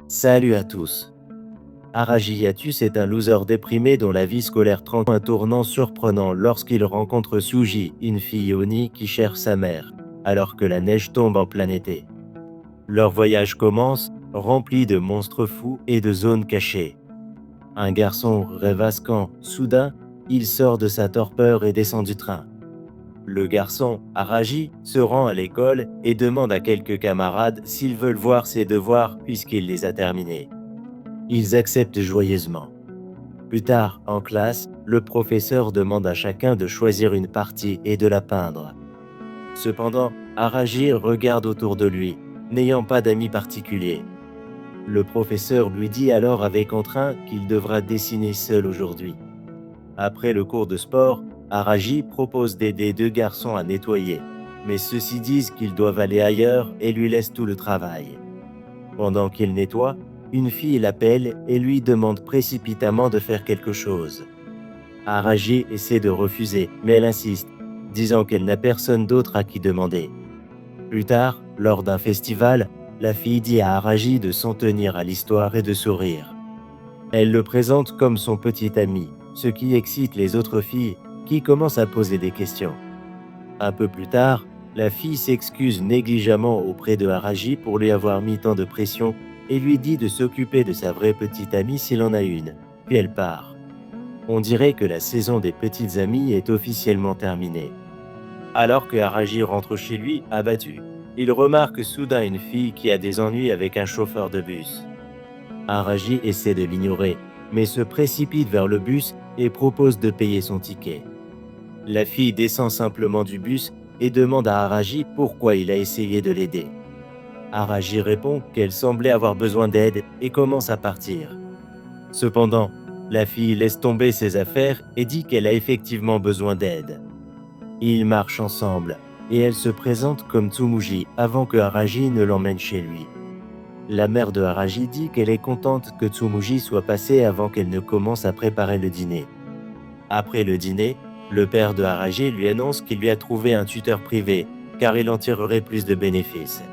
Salut à tous. Araji Yatus est un loser déprimé dont la vie scolaire prend un tournant surprenant lorsqu'il rencontre Suji, une fille Oni qui cherche sa mère, alors que la neige tombe en plein été. Leur voyage commence, rempli de monstres fous et de zones cachées. Un garçon rêvasquant, soudain, il sort de sa torpeur et descend du train. Le garçon, Araji, se rend à l'école et demande à quelques camarades s'ils veulent voir ses devoirs puisqu'il les a terminés. Ils acceptent joyeusement. Plus tard, en classe, le professeur demande à chacun de choisir une partie et de la peindre. Cependant, Araji regarde autour de lui, n'ayant pas d'amis particuliers. Le professeur lui dit alors avec entrain qu'il devra dessiner seul aujourd'hui. Après le cours de sport, Araji propose d'aider deux garçons à nettoyer, mais ceux-ci disent qu'ils doivent aller ailleurs et lui laissent tout le travail. Pendant qu'il nettoie, une fille l'appelle et lui demande précipitamment de faire quelque chose. Araji essaie de refuser, mais elle insiste, disant qu'elle n'a personne d'autre à qui demander. Plus tard, lors d'un festival, la fille dit à Araji de s'en tenir à l'histoire et de sourire. Elle le présente comme son petit ami, ce qui excite les autres filles qui commencent à poser des questions. Un peu plus tard, la fille s'excuse négligemment auprès de Araji pour lui avoir mis tant de pression et lui dit de s'occuper de sa vraie petite amie s'il en a une, puis elle part. On dirait que la saison des petites amies est officiellement terminée. Alors que Araji rentre chez lui, abattu, il remarque soudain une fille qui a des ennuis avec un chauffeur de bus. Araji essaie de l'ignorer, mais se précipite vers le bus et propose de payer son ticket. La fille descend simplement du bus et demande à Araji pourquoi il a essayé de l'aider. Araji répond qu'elle semblait avoir besoin d'aide et commence à partir. Cependant, la fille laisse tomber ses affaires et dit qu'elle a effectivement besoin d'aide. Ils marchent ensemble et elle se présente comme Tsumuji avant que Araji ne l'emmène chez lui. La mère de Araji dit qu'elle est contente que Tsumuji soit passé avant qu'elle ne commence à préparer le dîner. Après le dîner, le père de Araji lui annonce qu'il lui a trouvé un tuteur privé car il en tirerait plus de bénéfices.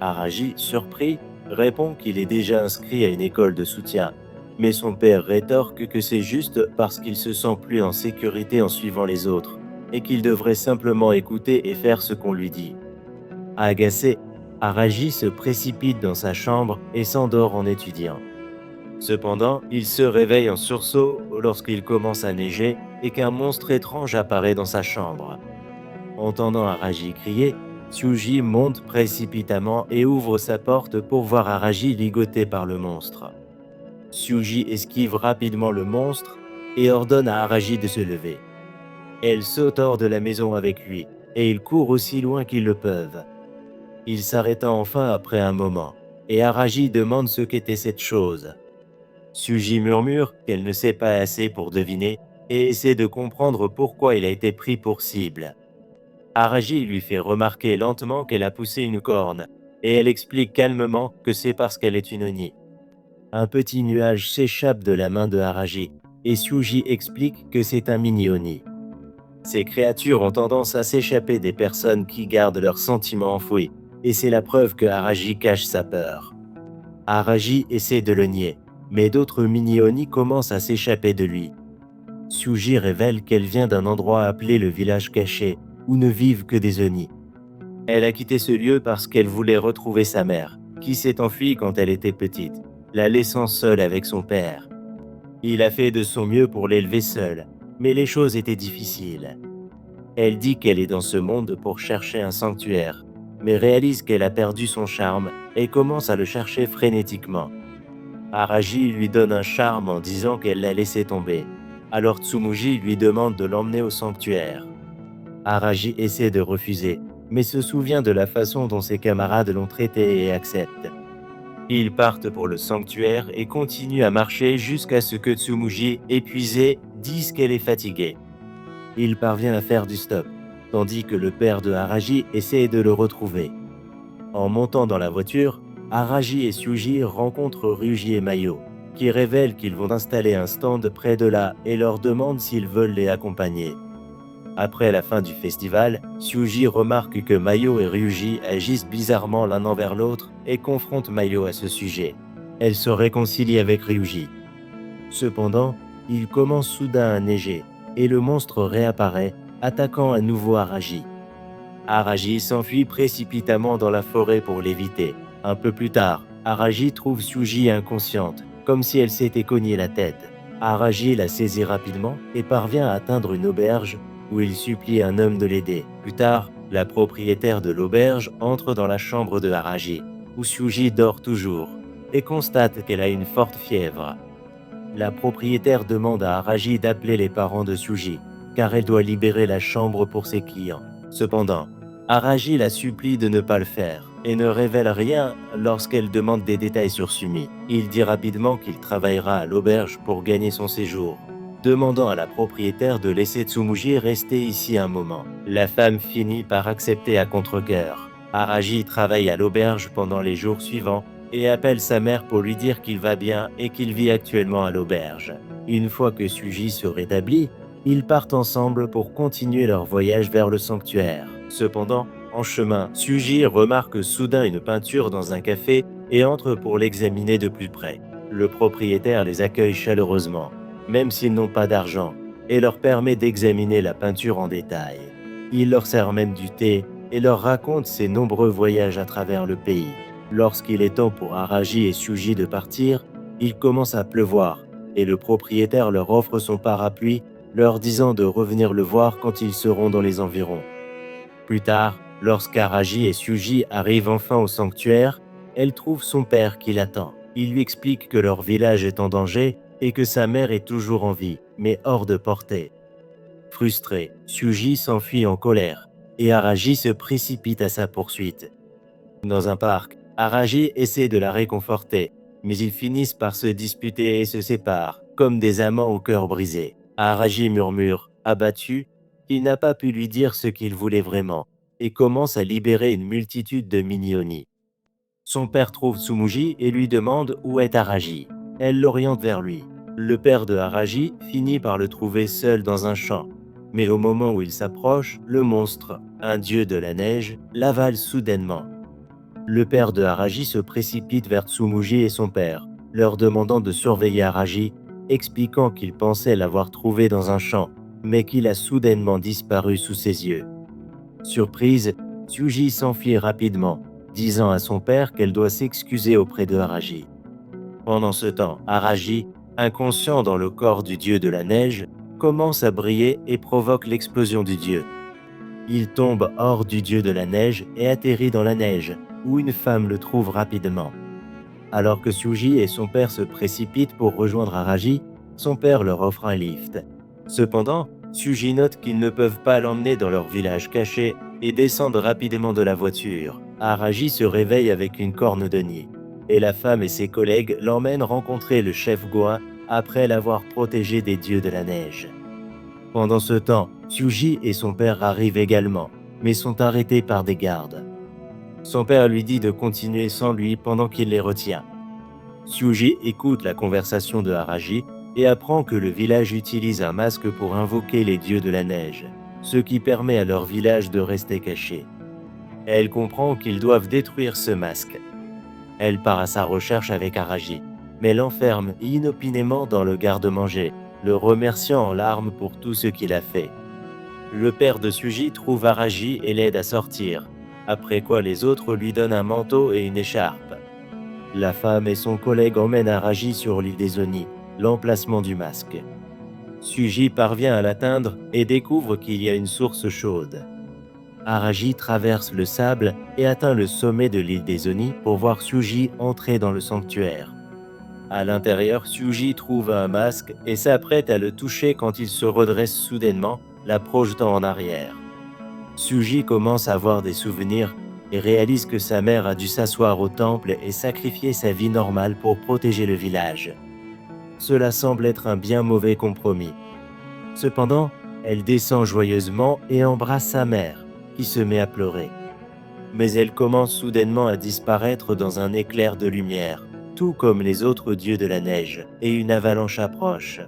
Araji, surpris, répond qu'il est déjà inscrit à une école de soutien, mais son père rétorque que c'est juste parce qu'il se sent plus en sécurité en suivant les autres, et qu'il devrait simplement écouter et faire ce qu'on lui dit. Agacé, Araji se précipite dans sa chambre et s'endort en étudiant. Cependant, il se réveille en sursaut lorsqu'il commence à neiger et qu'un monstre étrange apparaît dans sa chambre. Entendant Araji crier, Tsuji monte précipitamment et ouvre sa porte pour voir Araji ligoté par le monstre. Tsuji esquive rapidement le monstre et ordonne à Araji de se lever. Elle saute hors de la maison avec lui et ils courent aussi loin qu'ils le peuvent. Il s'arrêta enfin après un moment et Araji demande ce qu'était cette chose. Tsuji murmure qu'elle ne sait pas assez pour deviner et essaie de comprendre pourquoi il a été pris pour cible. Araji lui fait remarquer lentement qu'elle a poussé une corne, et elle explique calmement que c'est parce qu'elle est une Oni. Un petit nuage s'échappe de la main de Araji, et Tsuji explique que c'est un mini-Oni. Ces créatures ont tendance à s'échapper des personnes qui gardent leurs sentiments enfouis, et c'est la preuve que Araji cache sa peur. Araji essaie de le nier, mais d'autres mini-Oni commencent à s'échapper de lui. Tsuji révèle qu'elle vient d'un endroit appelé le village caché, où ne vivent que des Oni. Elle a quitté ce lieu parce qu'elle voulait retrouver sa mère, qui s'est enfuie quand elle était petite, la laissant seule avec son père. Il a fait de son mieux pour l'élever seule, mais les choses étaient difficiles. Elle dit qu'elle est dans ce monde pour chercher un sanctuaire, mais réalise qu'elle a perdu son charme et commence à le chercher frénétiquement. Araji lui donne un charme en disant qu'elle l'a laissé tomber, alors Tsumuji lui demande de l'emmener au sanctuaire. Araji essaie de refuser, mais se souvient de la façon dont ses camarades l'ont traité et accepte. Ils partent pour le sanctuaire et continuent à marcher jusqu'à ce que Tsumuji, épuisé, dise qu'elle est fatiguée. Il parvient à faire du stop, tandis que le père de Araji essaie de le retrouver. En montant dans la voiture, Araji et Tsuji rencontrent Ryuji et Mayo, qui révèlent qu'ils vont installer un stand près de là et leur demandent s'ils veulent les accompagner. Après la fin du festival, Tsuji remarque que Mayo et Ryuji agissent bizarrement l'un envers l'autre et confronte Mayo à ce sujet. Elle se réconcilie avec Ryuji. Cependant, il commence soudain à neiger, et le monstre réapparaît, attaquant à nouveau Araji. Araji s'enfuit précipitamment dans la forêt pour l'éviter. Un peu plus tard, Araji trouve Tsuji inconsciente, comme si elle s'était cognée la tête. Araji la saisit rapidement et parvient à atteindre une auberge où il supplie un homme de l'aider. Plus tard, la propriétaire de l'auberge entre dans la chambre de Araji, où Tsuji dort toujours, et constate qu'elle a une forte fièvre. La propriétaire demande à Araji d'appeler les parents de Tsuji, car elle doit libérer la chambre pour ses clients. Cependant, Araji la supplie de ne pas le faire et ne révèle rien lorsqu'elle demande des détails sur Sumi. Il dit rapidement qu'il travaillera à l'auberge pour gagner son séjour, demandant à la propriétaire de laisser Tsumuji rester ici un moment. La femme finit par accepter à contre-cœur. Araji travaille à l'auberge pendant les jours suivants et appelle sa mère pour lui dire qu'il va bien et qu'il vit actuellement à l'auberge. Une fois que Tsuji se rétablit, ils partent ensemble pour continuer leur voyage vers le sanctuaire. Cependant, en chemin, Tsuji remarque soudain une peinture dans un café et entre pour l'examiner de plus près. Le propriétaire les accueille chaleureusement, même s'ils n'ont pas d'argent, et leur permet d'examiner la peinture en détail. Il leur sert même du thé et leur raconte ses nombreux voyages à travers le pays. Lorsqu'il est temps pour Araji et Tsuji de partir, il commence à pleuvoir et le propriétaire leur offre son parapluie, leur disant de revenir le voir quand ils seront dans les environs. Plus tard, lorsqu'Araji et Tsuji arrivent enfin au sanctuaire, elle trouve son père qui l'attend. Il lui explique que leur village est en danger et que sa mère est toujours en vie, mais hors de portée. Frustré, Tsuji s'enfuit en colère et Araji se précipite à sa poursuite. Dans un parc, Araji essaie de la réconforter, mais ils finissent par se disputer et se séparent, comme des amants au cœur brisé. Araji murmure, abattu, qu'il n'a pas pu lui dire ce qu'il voulait vraiment, et commence à libérer une multitude de mini-oni. Son père trouve Tsumuji et lui demande où est Araji. Elle l'oriente vers lui. Le père de Araji finit par le trouver seul dans un champ. Mais au moment où il s'approche, le monstre, un dieu de la neige, l'avale soudainement. Le père de Araji se précipite vers Tsumuji et son père, leur demandant de surveiller Araji, expliquant qu'il pensait l'avoir trouvé dans un champ, mais qu'il a soudainement disparu sous ses yeux. Surprise, Tsuji s'enfuit rapidement, disant à son père qu'elle doit s'excuser auprès de Araji. Pendant ce temps, Araji, inconscient dans le corps du dieu de la neige, commence à briller et provoque l'explosion du dieu. Il tombe hors du dieu de la neige et atterrit dans la neige, où une femme le trouve rapidement. Alors que Tsuji et son père se précipitent pour rejoindre Araji, son père leur offre un lift. Cependant, Tsuji note qu'ils ne peuvent pas l'emmener dans leur village caché et descendent rapidement de la voiture. Araji se réveille avec une corne de nid, et la femme et ses collègues l'emmènent rencontrer le chef Goin après l'avoir protégé des dieux de la neige. Pendant ce temps, Tsuji et son père arrivent également, mais sont arrêtés par des gardes. Son père lui dit de continuer sans lui pendant qu'il les retient. Tsuji écoute la conversation de Araji et apprend que le village utilise un masque pour invoquer les dieux de la neige, ce qui permet à leur village de rester caché. Elle comprend qu'ils doivent détruire ce masque. Elle part à sa recherche avec Araji, mais l'enferme inopinément dans le garde-manger, le remerciant en larmes pour tout ce qu'il a fait. Le père de Tsuji trouve Araji et l'aide à sortir, après quoi les autres lui donnent un manteau et une écharpe. La femme et son collègue emmènent Araji sur l'île des Oni, l'emplacement du masque. Tsuji parvient à l'atteindre et découvre qu'il y a une source chaude. Araji traverse le sable et atteint le sommet de l'île des Oni pour voir Tsuji entrer dans le sanctuaire. À l'intérieur, Tsuji trouve un masque et s'apprête à le toucher quand il se redresse soudainement, la projetant en arrière. Tsuji commence à avoir des souvenirs et réalise que sa mère a dû s'asseoir au temple et sacrifier sa vie normale pour protéger le village. Cela semble être un bien mauvais compromis. Cependant, elle descend joyeusement et embrasse sa mère, qui se met à pleurer. Mais elle commence soudainement à disparaître dans un éclair de lumière, tout comme les autres dieux de la neige, et une avalanche approche.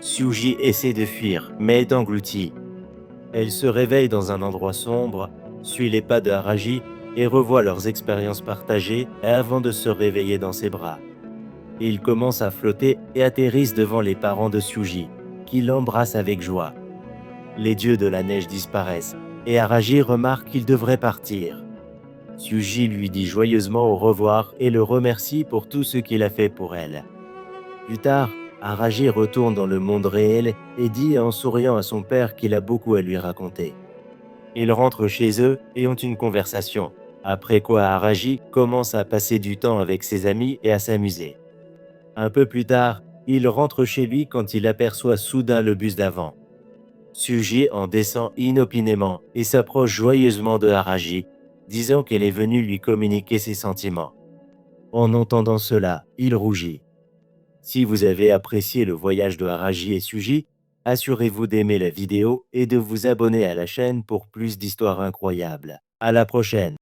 Tsuji essaie de fuir, mais est engloutie. Elle se réveille dans un endroit sombre, suit les pas de Araji et revoit leurs expériences partagées avant de se réveiller dans ses bras. Ils commencent à flotter et atterrissent devant les parents de Suji, qui l'embrassent avec joie. Les dieux de la neige disparaissent, et Araji remarque qu'il devrait partir. Suji lui dit joyeusement au revoir et le remercie pour tout ce qu'il a fait pour elle. Plus tard, Araji retourne dans le monde réel et dit en souriant à son père qu'il a beaucoup à lui raconter. Ils rentrent chez eux et ont une conversation, après quoi Araji commence à passer du temps avec ses amis et à s'amuser. Un peu plus tard, il rentre chez lui quand il aperçoit soudain le bus d'avant. Suji en descend inopinément et s'approche joyeusement de Araji, disant qu'elle est venue lui communiquer ses sentiments. En entendant cela, il rougit. Si vous avez apprécié le voyage de Araji et Suji, assurez-vous d'aimer la vidéo et de vous abonner à la chaîne pour plus d'histoires incroyables. À la prochaine!